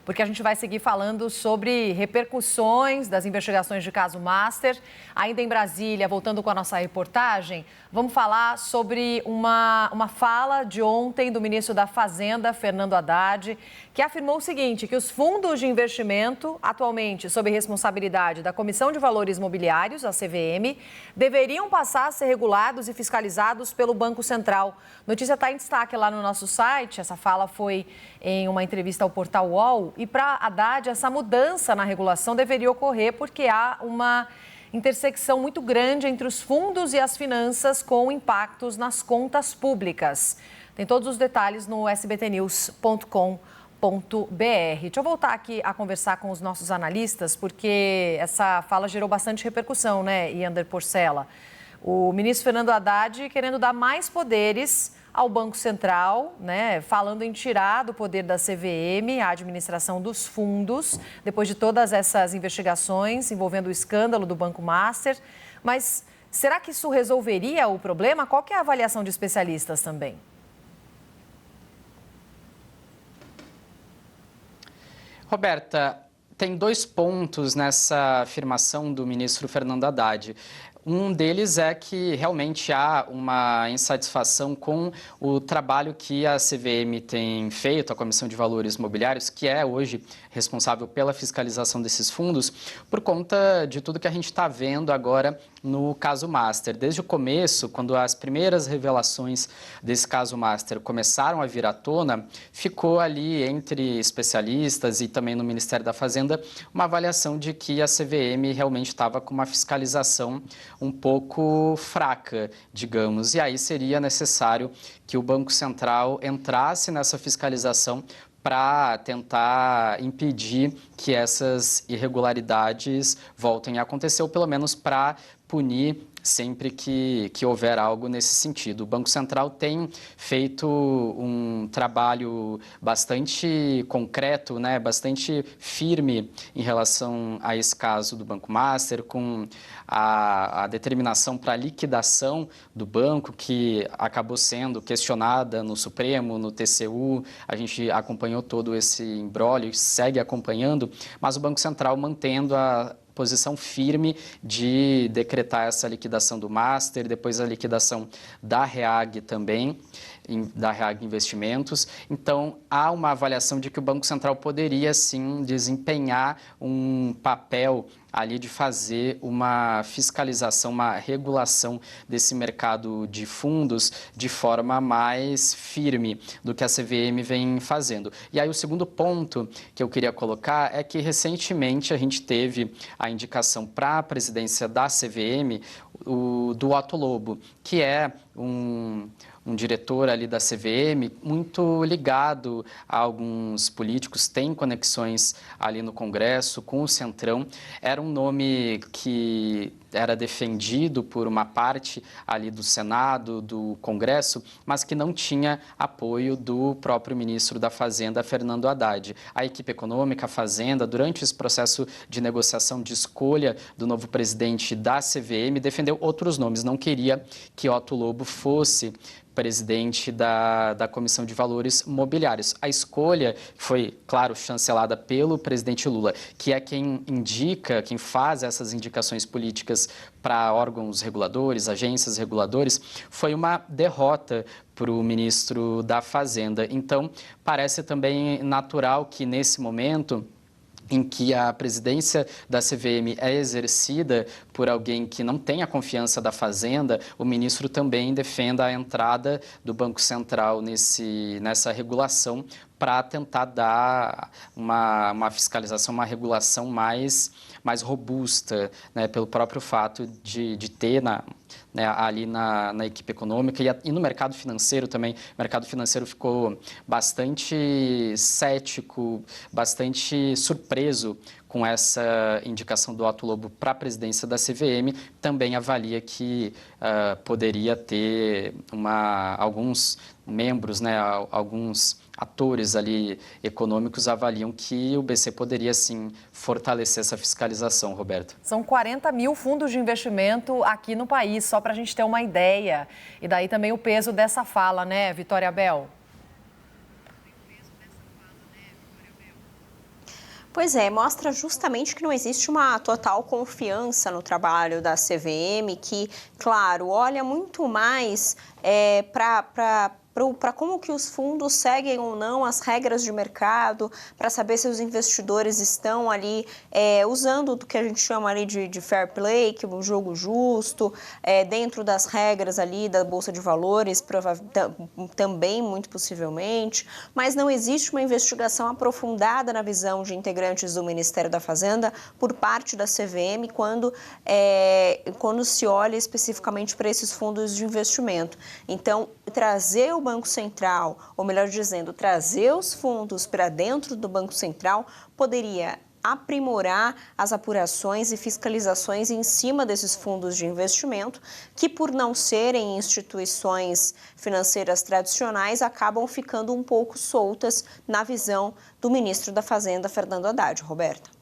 porque a gente vai seguir falando sobre repercussões das investigações de caso Master. Ainda em Brasília, voltando com a nossa reportagem, vamos falar sobre uma fala de ontem do ministro da Fazenda, Fernando Haddad, que afirmou o seguinte, que os fundos de investimento, atualmente sob responsabilidade da Comissão de Valores Mobiliários, a CVM, deveriam passar a ser regulados e fiscalizados pelo Banco Central. Notícia está em destaque lá no nosso site, essa fala foi em uma entrevista ao portal UOL, e para Haddad essa mudança na regulação deveria ocorrer porque há uma intersecção muito grande entre os fundos e as finanças com impactos nas contas públicas. Tem todos os detalhes no sbtnews.com.br. Deixa eu voltar aqui a conversar com os nossos analistas, porque essa fala gerou bastante repercussão, né, Yander Porcela? O ministro Fernando Haddad querendo dar mais poderes ao Banco Central, né, falando em tirar do poder da CVM a administração dos fundos, depois de todas essas investigações envolvendo o escândalo do Banco Master. Mas será que isso resolveria o problema? Qual que é a avaliação de especialistas também? Roberta, tem dois pontos nessa afirmação do ministro Fernando Haddad. Um deles é que realmente há uma insatisfação com o trabalho que a CVM tem feito, a Comissão de Valores Mobiliários, que é hoje responsável pela fiscalização desses fundos, por conta de tudo que a gente está vendo agora no caso Master. Desde o começo, quando as primeiras revelações desse caso Master começaram a vir à tona, ficou ali entre especialistas e também no Ministério da Fazenda uma avaliação de que a CVM realmente estava com uma fiscalização um pouco fraca, digamos, e aí seria necessário que o Banco Central entrasse nessa fiscalização para tentar impedir que essas irregularidades voltem a acontecer, ou pelo menos para punir sempre que houver algo nesse sentido. O Banco Central tem feito um trabalho bastante concreto, né, bastante firme em relação a esse caso do Banco Master, com a determinação para a liquidação do banco, que acabou sendo questionada no Supremo, no TCU. A gente acompanhou todo esse imbróglio e segue acompanhando, mas o Banco Central mantendo a posição firme de decretar essa liquidação do Master, depois a liquidação da REAG também, da REAG Investimentos. Então, há uma avaliação de que o Banco Central poderia, sim, desempenhar um papel ali de fazer uma fiscalização, uma regulação desse mercado de fundos de forma mais firme do que a CVM vem fazendo. E aí o segundo ponto que eu queria colocar é que recentemente a gente teve a indicação para a presidência da CVM do Otto Lobo, que é um diretor ali da CVM, muito ligado a alguns políticos, tem conexões ali no Congresso, com o Centrão. Era um nome que era defendido por uma parte ali do Senado, do Congresso, mas que não tinha apoio do próprio ministro da Fazenda, Fernando Haddad. A equipe econômica, a Fazenda, durante esse processo de negociação, de escolha do novo presidente da CVM, defendeu outros nomes, não queria que Otto Lobo fosse presidente da Comissão de Valores Mobiliários. A escolha foi, claro, chancelada pelo presidente Lula, que é quem indica, quem faz essas indicações políticas para órgãos reguladores, agências reguladoras, foi uma derrota para o ministro da Fazenda. Então, parece também natural que, nesse momento em que a presidência da CVM é exercida por alguém que não tem a confiança da Fazenda, o ministro também defenda a entrada do Banco Central nessa regulação para tentar dar uma fiscalização, uma regulação mais robusta, né, pelo próprio fato de ter ali na equipe econômica e no mercado financeiro também. O mercado financeiro ficou bastante cético, bastante surpreso com essa indicação do Otto Lobo para a presidência da CVM. Também avalia que poderia ter alguns membros, né, alguns atores ali econômicos avaliam que o BC poderia, sim, fortalecer essa fiscalização, Roberto. São 40 mil fundos de investimento aqui no país, só para a gente ter uma ideia. E daí também o peso dessa fala, né, Vitória Bel? Pois é, mostra justamente que não existe uma total confiança no trabalho da CVM, que, claro, olha muito mais para como que os fundos seguem ou não as regras de mercado, para saber se os investidores estão ali usando do que a gente chama ali de fair play, que é um jogo justo, dentro das regras ali da Bolsa de Valores, também muito possivelmente, mas não existe uma investigação aprofundada na visão de integrantes do Ministério da Fazenda por parte da CVM quando se olha especificamente para esses fundos de investimento. Então, trazer o Banco Central, ou melhor dizendo, trazer os fundos para dentro do Banco Central poderia aprimorar as apurações e fiscalizações em cima desses fundos de investimento, que por não serem instituições financeiras tradicionais, acabam ficando um pouco soltas na visão do ministro da Fazenda, Fernando Haddad. Roberta.